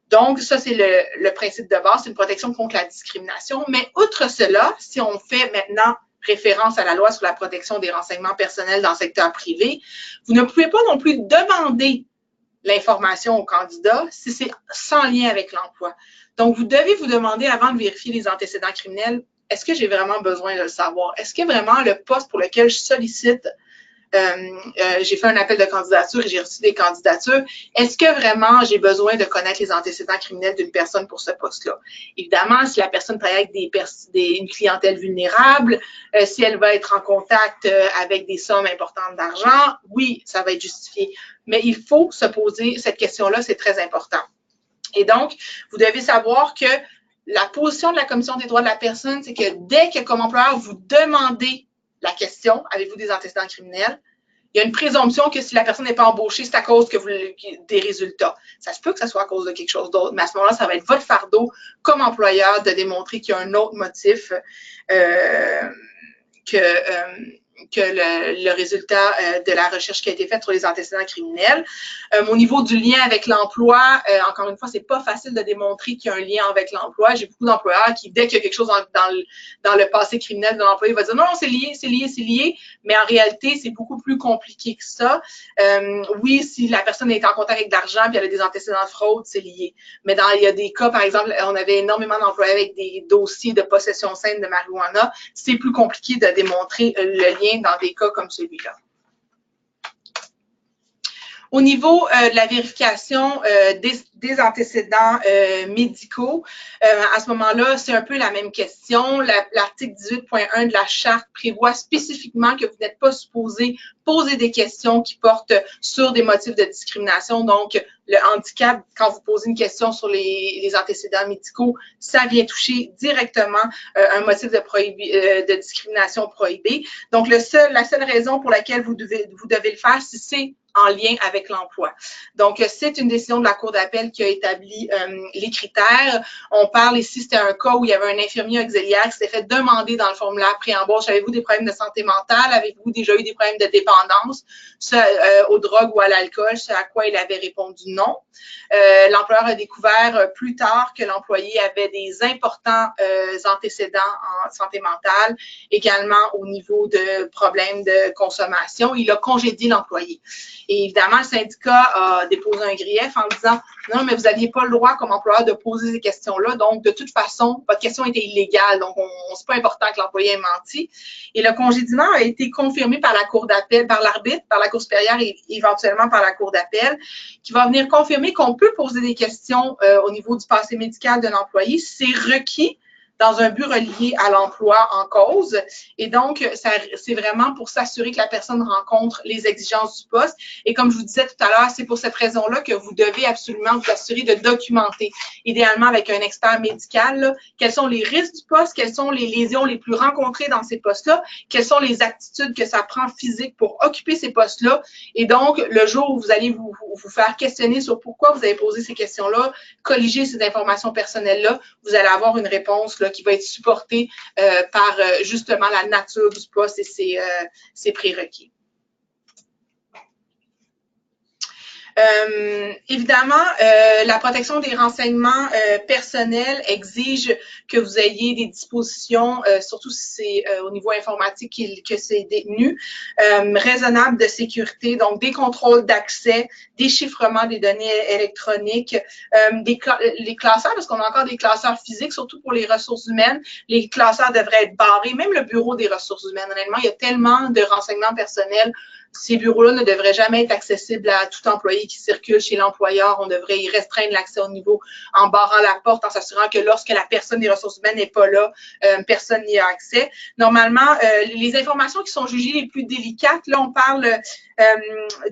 Donc, ça, c'est le principe de base, c'est une protection contre la discrimination. Mais outre cela, si on fait maintenant référence à la loi sur la protection des renseignements personnels dans le secteur privé, vous ne pouvez pas non plus demander l'information au candidat si c'est sans lien avec l'emploi. Donc, vous devez vous demander avant de vérifier les antécédents criminels, est-ce que j'ai vraiment besoin de le savoir? Est-ce que vraiment le poste pour lequel je sollicite, j'ai fait un appel de candidature et j'ai reçu des candidatures. Est-ce que vraiment j'ai besoin de connaître les antécédents criminels d'une personne pour ce poste-là? Évidemment, si la personne travaille avec une clientèle vulnérable, si elle va être en contact avec des sommes importantes d'argent, oui, ça va être justifié. Mais il faut se poser cette question-là, c'est très important. Et donc, vous devez savoir que la position de la Commission des droits de la personne, c'est que dès que, comme employeur, vous demandez la question, avez-vous des antécédents criminels? Il y a une présomption que si la personne n'est pas embauchée, c'est à cause des résultats. Ça se peut que ça soit à cause de quelque chose d'autre, mais à ce moment-là, ça va être votre fardeau comme employeur de démontrer qu'il y a un autre motif que le résultat de la recherche qui a été faite sur les antécédents criminels. Au niveau du lien avec l'emploi, encore une fois, c'est pas facile de démontrer qu'il y a un lien avec l'emploi. J'ai beaucoup d'employeurs qui, dès qu'il y a quelque chose dans le passé criminel de l'employé, vont dire non, c'est lié, c'est lié, c'est lié. Mais en réalité, c'est beaucoup plus compliqué que ça. Oui, si la personne est en contact avec de l'argent puis elle a des antécédents de fraude, c'est lié. Mais il y a des cas, par exemple, on avait énormément d'employés avec des dossiers de possession saine de marijuana. C'est plus compliqué de démontrer le lien dans des cas comme celui-là. Au niveau de la vérification des antécédents médicaux, à ce moment-là, c'est un peu la même question. L'article 18.1 de la Charte prévoit spécifiquement que vous n'êtes pas supposé poser des questions qui portent sur des motifs de discrimination. Donc, le handicap, quand vous posez une question sur les antécédents médicaux, ça vient toucher directement un motif de discrimination prohibé. Donc, la seule raison pour laquelle vous devez le faire, c'est en lien avec l'emploi. Donc, c'est une décision de la Cour d'appel qui a établi les critères. On parle ici, c'était un cas où il y avait un infirmier auxiliaire qui s'était fait demander dans le formulaire pré-embauche, avez-vous des problèmes de santé mentale? Avez-vous déjà eu des problèmes de dépendance aux drogues ou à l'alcool? Ce à quoi il avait répondu non. L'employeur a découvert plus tard que l'employé avait des importants antécédents en santé mentale, également au niveau de problèmes de consommation. Il a congédié l'employé. Et évidemment, le syndicat a déposé un grief en disant « Non, mais vous n'aviez pas le droit comme employeur de poser ces questions-là. Donc, de toute façon, votre question était illégale. Donc, c'est pas important que l'employé ait menti. » Et le congédiement a été confirmé par la Cour d'appel, par l'arbitre, par la Cour supérieure et éventuellement par la Cour d'appel, qui va venir confirmer qu'on peut poser des questions au niveau du passé médical de l'employé. C'est requis dans un but relié à l'emploi en cause. Et donc, c'est vraiment pour s'assurer que la personne rencontre les exigences du poste. Et comme je vous disais tout à l'heure, c'est pour cette raison-là que vous devez absolument vous assurer de documenter, idéalement avec un expert médical, là, quels sont les risques du poste, quelles sont les lésions les plus rencontrées dans ces postes-là, quelles sont les aptitudes que ça prend physique pour occuper ces postes-là. Et donc, le jour où vous allez vous faire questionner sur pourquoi vous avez posé ces questions-là, colliger ces informations personnelles-là, vous allez avoir une réponse là, qui va être supportée par justement la nature du poste et ses prérequis. Évidemment, la protection des renseignements personnels exige que vous ayez des dispositions, surtout si c'est au niveau informatique que c'est détenu, raisonnables de sécurité, donc des contrôles d'accès, déchiffrement des données électroniques, les classeurs, parce qu'on a encore des classeurs physiques, surtout pour les ressources humaines, les classeurs devraient être barrés, même le bureau des ressources humaines. Honnêtement, il y a tellement de renseignements personnels Ces bureaux-là ne devraient jamais être accessibles à tout employé qui circule chez l'employeur. On devrait y restreindre l'accès au niveau en barrant la porte, en s'assurant que lorsque la personne des ressources humaines n'est pas là, personne n'y a accès. Normalement, les informations qui sont jugées les plus délicates, là, on parle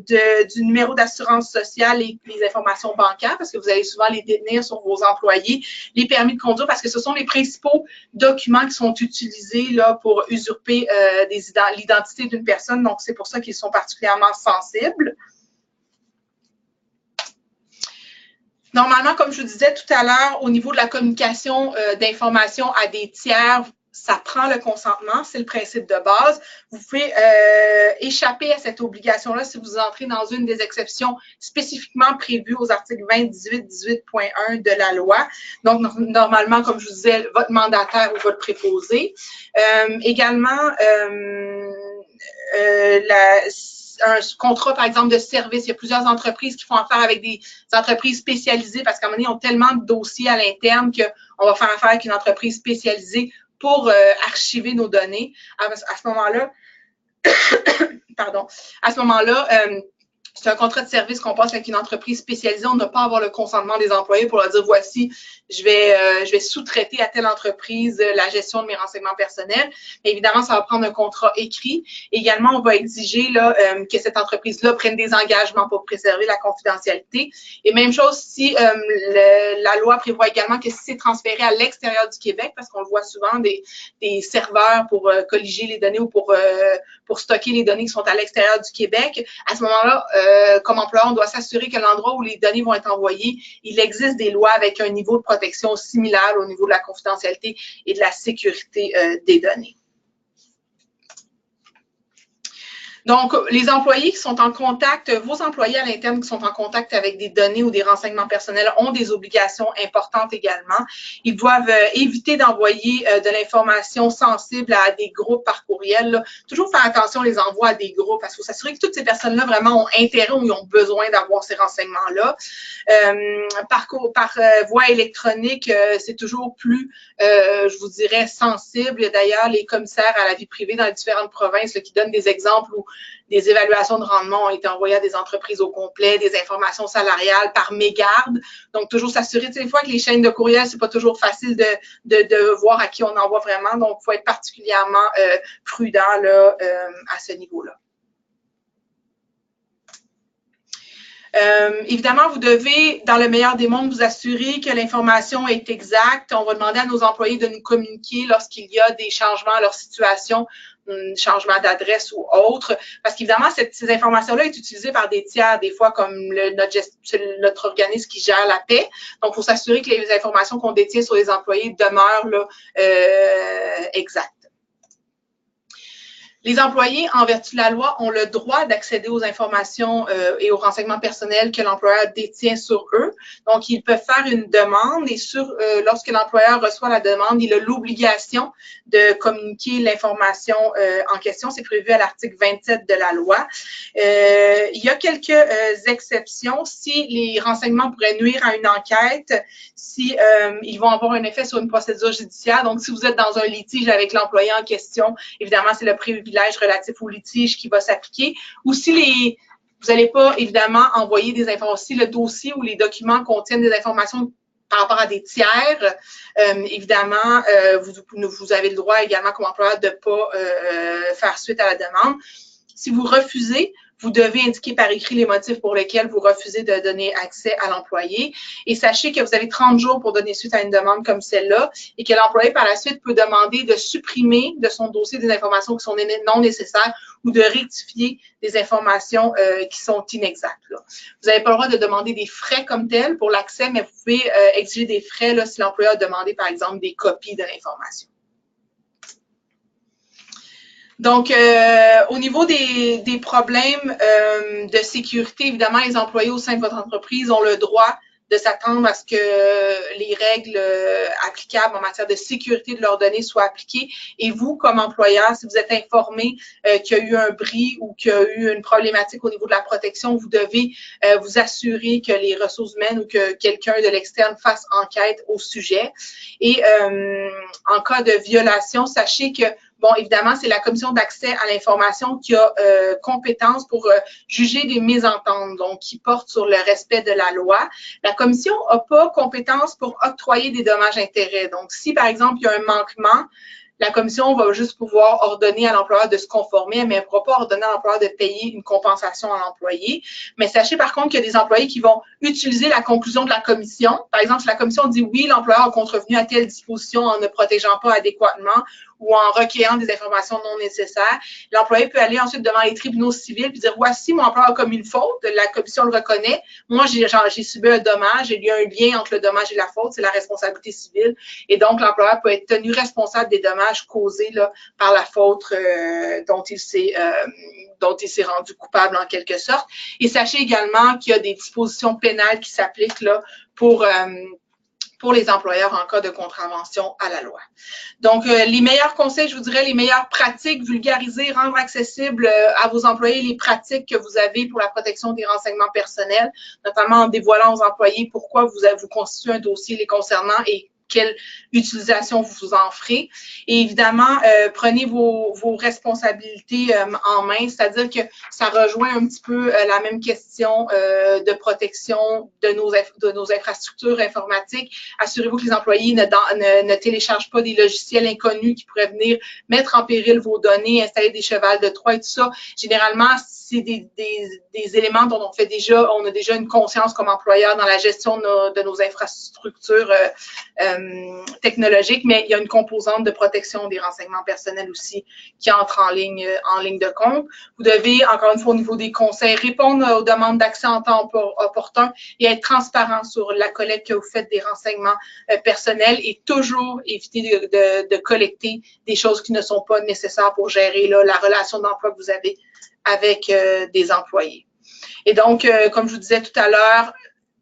du numéro d'assurance sociale et les informations bancaires, parce que vous allez souvent les détenir sur vos employés, les permis de conduire, parce que ce sont les principaux documents qui sont utilisés là, pour usurper l'identité d'une personne. Donc, c'est pour ça qu'ils sont particulièrement sensibles. Normalement, comme je vous disais tout à l'heure, au niveau de la communication d'informations à des tiers, ça prend le consentement, c'est le principe de base. Vous pouvez échapper à cette obligation-là si vous entrez dans une des exceptions spécifiquement prévues aux articles 20, 18, 18.1 de la loi. Donc, normalement, comme je vous disais, votre mandataire ou votre préposé. Également, un contrat, par exemple, de service. Il y a plusieurs entreprises qui font affaire avec des entreprises spécialisées parce qu'à un moment donné, ils ont tellement de dossiers à l'interne qu'on va faire affaire avec une entreprise spécialisée pour archiver nos données. À ce moment-là, pardon, à ce moment-là, c'est un contrat de service qu'on passe avec une entreprise spécialisée. On n'a pas à avoir le consentement des employés pour leur dire, voici, je vais sous-traiter à telle entreprise la gestion de mes renseignements personnels. Mais évidemment, ça va prendre un contrat écrit. Également, on va exiger là, que cette entreprise-là prenne des engagements pour préserver la confidentialité. Et même chose si la loi prévoit également que si c'est transféré à l'extérieur du Québec, parce qu'on le voit souvent, des serveurs pour colliger les données ou pour stocker les données qui sont à l'extérieur du Québec, à ce moment-là, comme employeur, on doit s'assurer que l'endroit où les données vont être envoyées, il existe des lois avec un niveau de protection similaire au niveau de la confidentialité et de la sécurité des données. Donc, les employés qui sont en contact, vos employés à l'interne qui sont en contact avec des données ou des renseignements personnels ont des obligations importantes également. Ils doivent éviter d'envoyer de l'information sensible à des groupes par courriel. Là. Toujours faire attention, les envois à des groupes, parce qu'il faut s'assurer que toutes ces personnes-là vraiment ont intérêt ou ils ont besoin d'avoir ces renseignements-là. Par voie électronique, c'est toujours plus, je vous dirais, sensible. D'ailleurs, les commissaires à la vie privée dans les différentes provinces là, qui donnent des exemples où des évaluations de rendement ont été envoyées à des entreprises au complet, des informations salariales par mégarde. Donc, toujours s'assurer, des fois que les chaînes de courriel, c'est pas toujours facile de voir à qui on envoie vraiment. Donc, il faut être particulièrement prudent là, à ce niveau-là. Évidemment, vous devez, dans le meilleur des mondes, vous assurer que l'information est exacte. On va demander à nos employés de nous communiquer lorsqu'il y a des changements à leur situation, changement d'adresse ou autre, parce qu'évidemment, ces informations-là sont utilisées par des tiers, des fois comme notre organisme qui gère la paix. Donc, il faut s'assurer que les informations qu'on détient sur les employés demeurent là, exactes. Les employés, en vertu de la loi, ont le droit d'accéder aux informations et aux renseignements personnels que l'employeur détient sur eux. Donc, ils peuvent faire une demande et lorsque l'employeur reçoit la demande, il a l'obligation de communiquer l'information en question. C'est prévu à l'article 27 de la loi. Il y a quelques exceptions. Si les renseignements pourraient nuire à une enquête, si ils vont avoir un effet sur une procédure judiciaire. Donc, si vous êtes dans un litige avec l'employé en question, évidemment, c'est le privilège relatif au litige qui va s'appliquer. Ou si vous n'allez pas, évidemment, envoyer des informations, si le dossier ou les documents contiennent des informations par rapport à des tiers, évidemment, vous avez le droit également comme employeur de ne pas faire suite à la demande. Si vous refusez, vous devez indiquer par écrit les motifs pour lesquels vous refusez de donner accès à l'employé. Et sachez que vous avez 30 jours pour donner suite à une demande comme celle-là et que l'employé, par la suite, peut demander de supprimer de son dossier des informations qui sont non nécessaires ou de rectifier des informations qui sont inexactes. Là. Vous n'avez pas le droit de demander des frais comme tels pour l'accès, mais vous pouvez exiger des frais là, si l'employeur a demandé, par exemple, des copies de l'information. Donc, au niveau des problèmes de sécurité, évidemment, les employés au sein de votre entreprise ont le droit de s'attendre à ce que les règles applicables en matière de sécurité de leurs données soient appliquées. Et vous, comme employeur, si vous êtes informé qu'il y a eu un bris ou qu'il y a eu une problématique au niveau de la protection, vous devez vous assurer que les ressources humaines ou que quelqu'un de l'externe fasse enquête au sujet. Et en cas de violation, sachez que Bon, évidemment, c'est la commission d'accès à l'information qui a compétence pour juger des mésententes, donc qui portent sur le respect de la loi. La commission n'a pas compétence pour octroyer des dommages-intérêts. Donc, si, par exemple, il y a un manquement, la commission va juste pouvoir ordonner à l'employeur de se conformer, mais elle ne pourra pas ordonner à l'employeur de payer une compensation à l'employé. Mais sachez par contre qu'il y a des employés qui vont utiliser la conclusion de la commission. Par exemple, si la commission dit oui, l'employeur a contrevenu à telle disposition en ne protégeant pas adéquatement ou en recueillant des informations non nécessaires, l'employé peut aller ensuite devant les tribunaux civils et dire voici, mon employeur a commis une faute, la commission le reconnaît, moi j'ai subi un dommage, il y a un lien entre le dommage et la faute, c'est la responsabilité civile, et donc l'employeur peut être tenu responsable des dommages causés là, par la faute dont il s'est rendu coupable en quelque sorte. Et sachez également qu'il y a des dispositions pénales qui s'appliquent là pour les employeurs en cas de contravention à la loi. Donc, les meilleurs conseils, je vous dirais, les meilleures pratiques, vulgariser, rendre accessible à vos employés les pratiques que vous avez pour la protection des renseignements personnels, notamment en dévoilant aux employés pourquoi vous constituez un dossier les concernant et quelle utilisation vous en ferez. Et évidemment, prenez vos responsabilités en main, c'est-à-dire que ça rejoint un petit peu la même question de protection de nos infrastructures informatiques. Assurez-vous que les employés ne téléchargent pas des logiciels inconnus qui pourraient venir mettre en péril vos données, installer des chevals de Troie et tout ça. Généralement, c'est des éléments dont on a déjà une conscience comme employeur dans la gestion de nos infrastructures technologiques, mais il y a une composante de protection des renseignements personnels aussi qui entre en ligne de compte. Vous devez, encore une fois, au niveau des conseils, répondre aux demandes d'accès en temps opportun et être transparent sur la collecte que vous faites des renseignements personnels et toujours éviter de collecter des choses qui ne sont pas nécessaires pour gérer là, la relation d'emploi que vous avez avec des employés. Et donc, comme je vous disais tout à l'heure,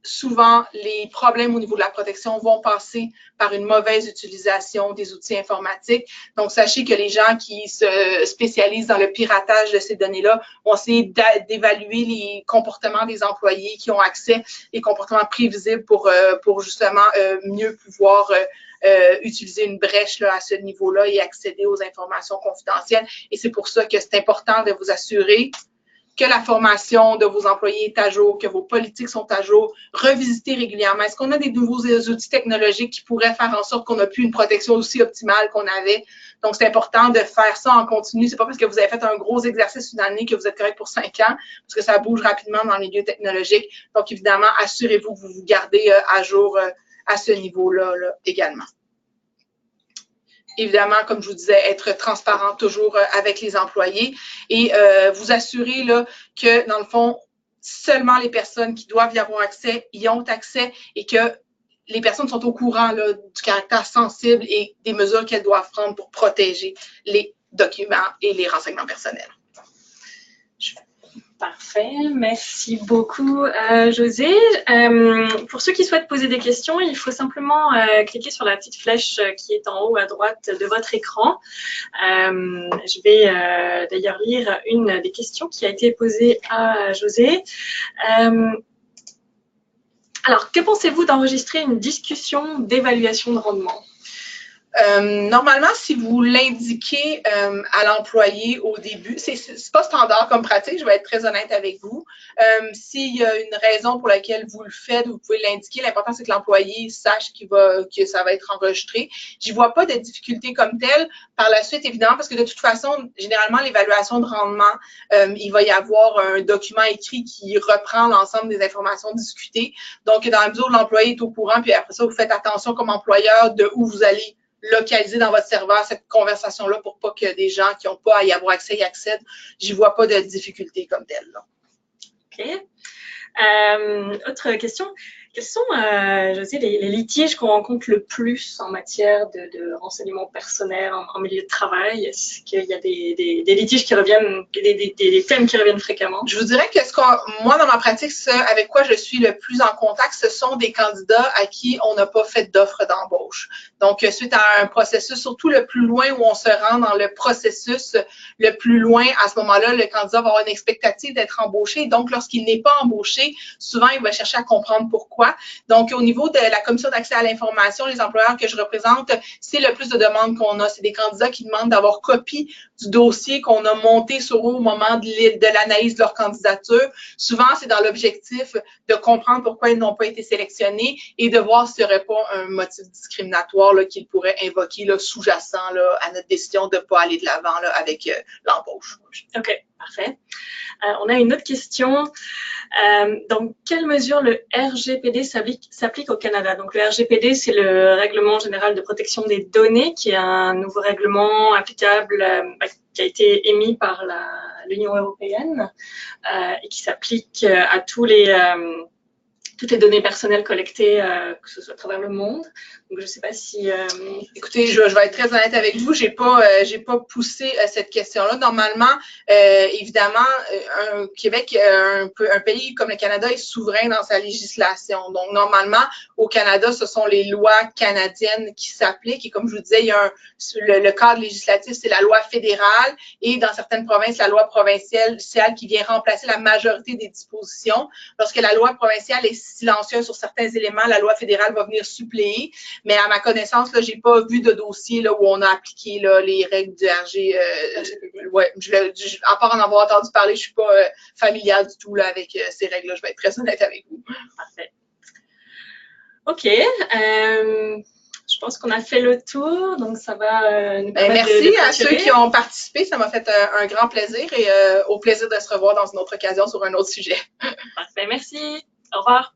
souvent, les problèmes au niveau de la protection vont passer par une mauvaise utilisation des outils informatiques. Donc, sachez que les gens qui se spécialisent dans le piratage de ces données-là vont essayer d'évaluer les comportements des employés qui ont accès, les comportements prévisibles pour justement mieux pouvoir utiliser une brèche là, à ce niveau-là et accéder aux informations confidentielles. Et c'est pour ça que c'est important de vous assurer que la formation de vos employés est à jour, que vos politiques sont à jour, revisiter régulièrement. Est-ce qu'on a des nouveaux outils technologiques qui pourraient faire en sorte qu'on n'a plus une protection aussi optimale qu'on avait? Donc, c'est important de faire ça en continu. C'est pas parce que vous avez fait un gros exercice une année que vous êtes correct pour 5 ans, parce que ça bouge rapidement dans les lieux technologiques. Donc, évidemment, assurez-vous que vous vous gardez à jour à ce niveau-là également. Évidemment, comme je vous disais, être transparent toujours avec les employés et vous assurer là, que, dans le fond, seulement les personnes qui doivent y avoir accès y ont accès et que les personnes sont au courant là, du caractère sensible et des mesures qu'elles doivent prendre pour protéger les documents et les renseignements personnels. Parfait, merci beaucoup José. Pour ceux qui souhaitent poser des questions, il faut simplement cliquer sur la petite flèche qui est en haut à droite de votre écran. Je vais d'ailleurs lire une des questions qui a été posée à José. Alors, que pensez-vous d'enregistrer une discussion d'évaluation de rendement ? Normalement, si vous l'indiquez à l'employé au début, c'est pas standard comme pratique, je vais être très honnête avec vous. S'il y a une raison pour laquelle vous le faites, vous pouvez l'indiquer. L'important, c'est que l'employé sache que ça va être enregistré. J'y vois pas de difficulté comme telle. Par la suite, évidemment, parce que de toute façon, généralement, l'évaluation de rendement, il va y avoir un document écrit qui reprend l'ensemble des informations discutées. Donc, dans la mesure où l'employé est au courant, puis après ça, vous faites attention comme employeur de où vous allez localiser dans votre serveur cette conversation-là pour pas que des gens qui n'ont pas à y avoir accès y accèdent. J'y vois pas de difficulté comme telle. Là. OK. Autre question. Quels sont, José, les litiges qu'on rencontre le plus en matière de renseignements personnels en milieu de travail? Est-ce qu'il y a des litiges qui reviennent, des thèmes qui reviennent fréquemment? Je vous dirais que moi, dans ma pratique, avec quoi je suis le plus en contact, ce sont des candidats à qui on n'a pas fait d'offre d'embauche. Donc, suite à un processus, surtout le plus loin où on se rend dans le processus, le plus loin, à ce moment-là, le candidat va avoir une expectative d'être embauché. Donc, lorsqu'il n'est pas embauché, souvent, il va chercher à comprendre pourquoi l'emploi. Donc, au niveau de la commission d'accès à l'information, les employeurs que je représente, c'est le plus de demandes qu'on a. C'est des candidats qui demandent d'avoir copie du dossier qu'on a monté sur eux au moment de l'analyse de leur candidature. Souvent, c'est dans l'objectif de comprendre pourquoi ils n'ont pas été sélectionnés et de voir s'il n'y aurait pas un motif discriminatoire qu'ils pourraient invoquer sous-jacent à notre décision de ne pas aller de l'avant avec l'embauche. OK, parfait. On a une autre question. Dans quelle mesure le RGPD s'applique au Canada? Donc, le RGPD, c'est le Règlement général de protection des données, qui est un nouveau règlement applicable qui a été émis par l'Union européenne et qui s'applique à toutes les données personnelles collectées, que ce soit à travers le monde. Donc, je ne sais pas si... Écoutez, je vais être très honnête avec vous, j'ai pas poussé cette question-là. Normalement, évidemment, Québec, un pays comme le Canada est souverain dans sa législation. Donc, normalement, au Canada, ce sont les lois canadiennes qui s'appliquent. Et comme je vous disais, il y a le cadre législatif, c'est la loi fédérale. Et dans certaines provinces, la loi provinciale qui vient remplacer la majorité des dispositions. Lorsque la loi provinciale est silencieuse sur certains éléments, la loi fédérale va venir suppléer. Mais à ma connaissance, je n'ai pas vu de dossier où on a appliqué les règles du RG. Ouais, à part en avoir entendu parler, je ne suis pas familière du tout avec ces règles-là. Je vais être très honnête avec vous. Parfait. OK. Je pense qu'on a fait le tour, donc ça va nous permettre merci à ceux qui ont participé. Ça m'a fait un grand plaisir et au plaisir de se revoir dans une autre occasion sur un autre sujet. Parfait. Merci. Au revoir.